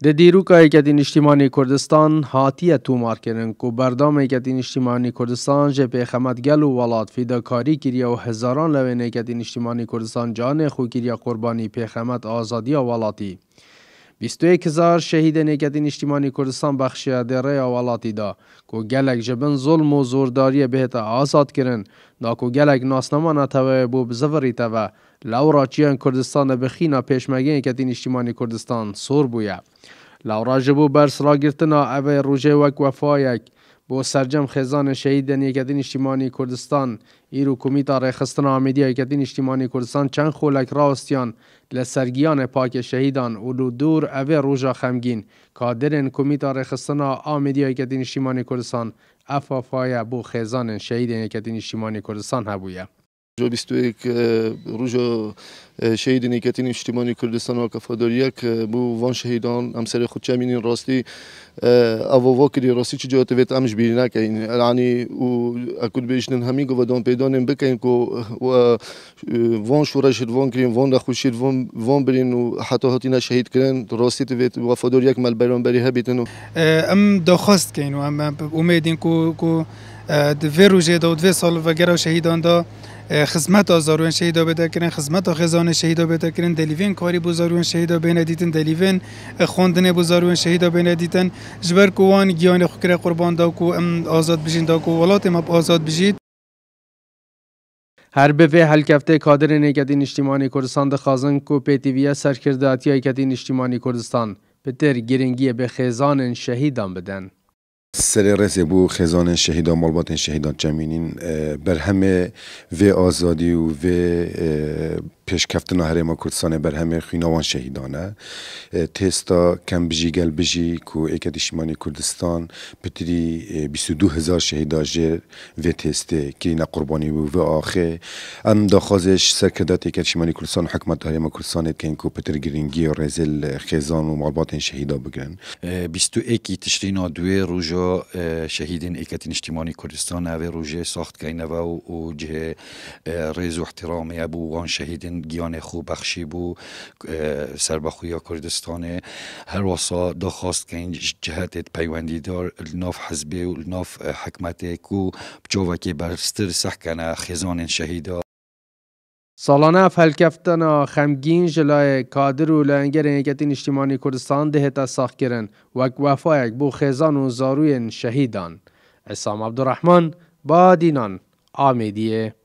د دیروکا ایکتین اجتماعی کردستان هاتیه تومار کرن که بردام ایکتین اجتماعی کردستان جه پیخمت گل و ولاد فیداکاری کریا و هزاران لوین ایکتین اجتماعی کردستان جان خو کریا قربانی پیخمت آزادی و ولاتی. 21,000 شهید ایکتین اجتماعی کردستان بخشی دره ولاتی دا که گلک جبن ظلم و زورداری بهت آزاد کرن دا که گلک ناسنمان تاوه بو بزوری تاوه لورا چیان کردستان بخینا پیشمگین ایکتین اجتماعی کردستان سور بویا. لورا جبو برس را گرتنا اوه روژه وک وفایک بو سرجم خزان شهید ایکتین اجتماعی کردستان ایرو کمیتا رخستنا آمیدی ایکتین اجتماعی کردستان چند خولک راستیان لسرگیان پاک شهیدان اولو دور اوه روژا خمگین کادرین کمیتا رخستنا آمیدی ایکتین اجتماعی کردستان افافای بو خزان شهید ایکتین اجتماعی کردستان هبویا. 21 روز شهید ایکتین اجتماعی کردستان و کفاداریه که بو وان شهیدان همسر خود چمینین راستی اووا کری راستی چه جهات ویت امش بیرینه که یعنی و اکود بیشتن همین گودان پیدانیم بکن که وان شورشید وان کریم وان دخوشید وان برین و حتی هاتی نشهید کردن راستی تویت وفاداریه که مال بیرون بری هبیتنو ام دخواست کن و ام امیدین که دوی روزه دا و دوی سال وگرا شهیدان دا خدمت آزاروان شهیدا بده کردن خدمت خزان شهیدا بده کردن دلیون کاری بزاروان شهیدا بین دیدن دلیون خواندن بزاروان شهیدا بین دیدن جبر کوان گیان خکر قربان دا کو آزاد بجین دا کو ولات ما آزاد بجید. هر به هلکفته کادر ایکتین اجتماعی کردستان دخوازن کو پیتیویا سرکرداتی ایکتین اجتماعی کردستان بتر گرنگی به خزان شهیدان بدن. سر رس بو خزان شهیدان مالبات شهیدان چمینین بر همه و آزادی و پیشکفتن هرما کردستان بر همه خینوان شهیدانه تستا کم بجی گل بجی کو ایکت اجتماعی کردستان پتری 22,000 شهیدا جر و تسته که اینا قربانی بو و آخر ام داخوازش سرکردات ایکت اجتماعی کردستان حکمت هرما کردستان که اینکو پتر گرینگی و رزل خزان و مالبات شهیدا بگرن 21 تشرین دوی روزا شهیدین ایکتین اجتماعی کردستان و روزه ساخت کینه و جه ریز و احترامی ابو وان شهیدین گیان خوب بخشی بو سربخویا کردستان هر واسا دخواست کن جهت پیوندی دار ناف حزبی و ناف حکمت کو بجوه که برستر سح کنه خزان شهیدا سالانه فلکفتنا خمگین جلای کادر و لنگر ایکتین اجتماعی کردستان دهتا ساخت کرن وک وفایک بو خزان و زاروین شهیدان. عصام عبدالرحمن با دینان آمیدیه